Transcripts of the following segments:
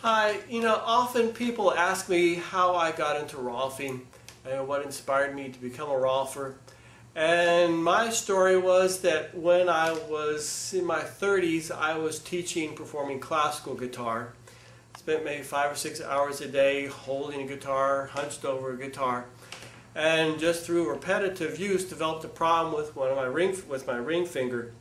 Hi, often people ask me how I got into Rolfing and what inspired me to become a Rolfer. And my story was that when I was in my 30s, I was performing classical guitar. Spent maybe 5 or 6 hours a day holding a guitar, hunched over a guitar. And just through repetitive use, developed a problem with my ring finger.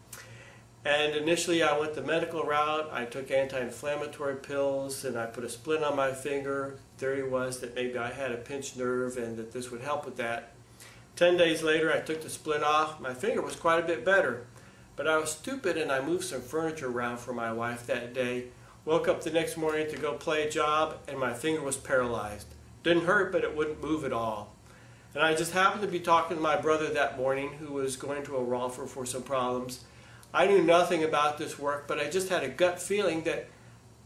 And initially I went the medical route. I took anti-inflammatory pills and I put a splint on my finger. Theory was that maybe I had a pinched nerve and that this would help with that. 10 days later I took the splint off. My finger was quite a bit better. But I was stupid and I moved some furniture around for my wife that day. Woke up the next morning to go play a job and my finger was paralyzed. Didn't hurt, but it wouldn't move at all. And I just happened to be talking to my brother that morning, who was going to a Rolfer for some problems. I knew nothing about this work, but I just had a gut feeling that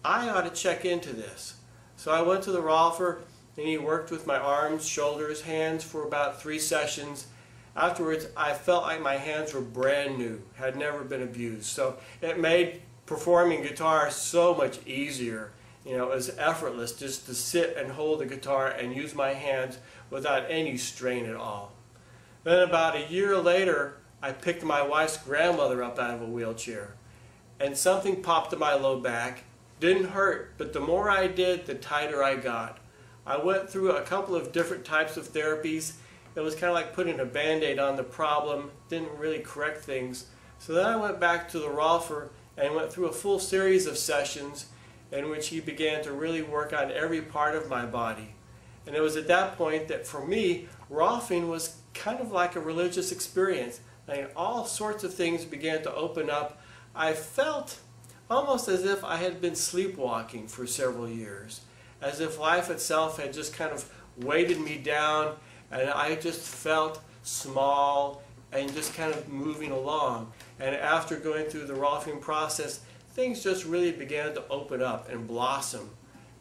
I ought to check into this. So I went to the Rolfer and he worked with my arms, shoulders, hands for about 3 sessions. Afterwards, I felt like my hands were brand new, had never been abused. So it made performing guitar so much easier. It was effortless just to sit and hold the guitar and use my hands without any strain at all. Then about a year later, I picked my wife's grandmother up out of a wheelchair, and something popped in my low back. Didn't hurt, but the more I did, the tighter I got. I went through a couple of different types of therapies. It was kind of like putting a band-aid on the problem, didn't really correct things. So then I went back to the Rolfer and went through a full series of sessions in which he began to really work on every part of my body. And it was at that point that for me, Rolfing was kind of like a religious experience. All sorts of things began to open up. I felt almost as if I had been sleepwalking for several years, as if life itself had just kind of weighted me down, and I just felt small and just kind of moving along. And after going through the Rolfing process, things just really began to open up and blossom.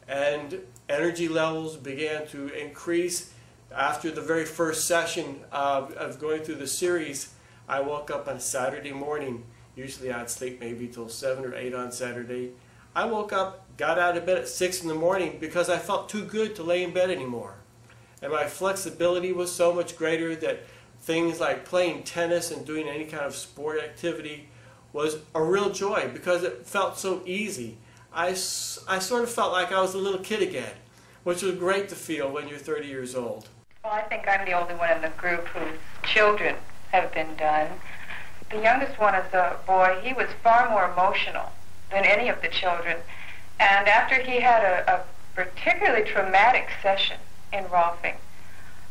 And energy levels began to increase. After the very first session of going through the series, I woke up on a Saturday morning. Usually I'd sleep maybe till 7 or 8 on Saturday. I woke up, got out of bed at 6 in the morning because I felt too good to lay in bed anymore. And my flexibility was so much greater that things like playing tennis and doing any kind of sport activity was a real joy because it felt so easy. I sort of felt like I was a little kid again, which was great to feel when you're 30 years old. Well, I think I'm the only one in the group whose children have been done. The youngest one is a boy. He was far more emotional than any of the children. And after he had a particularly traumatic session in Rolfing,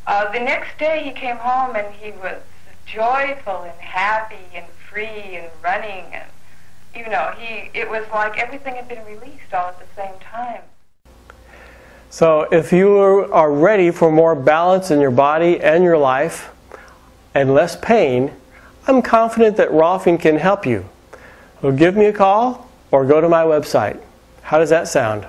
the next day he came home and he was joyful and happy and free and running. And, it was like everything had been released all at the same time. So if you are ready for more balance in your body and your life and less pain, I'm confident that Rolfing can help you. So give me a call or go to my website. How does that sound?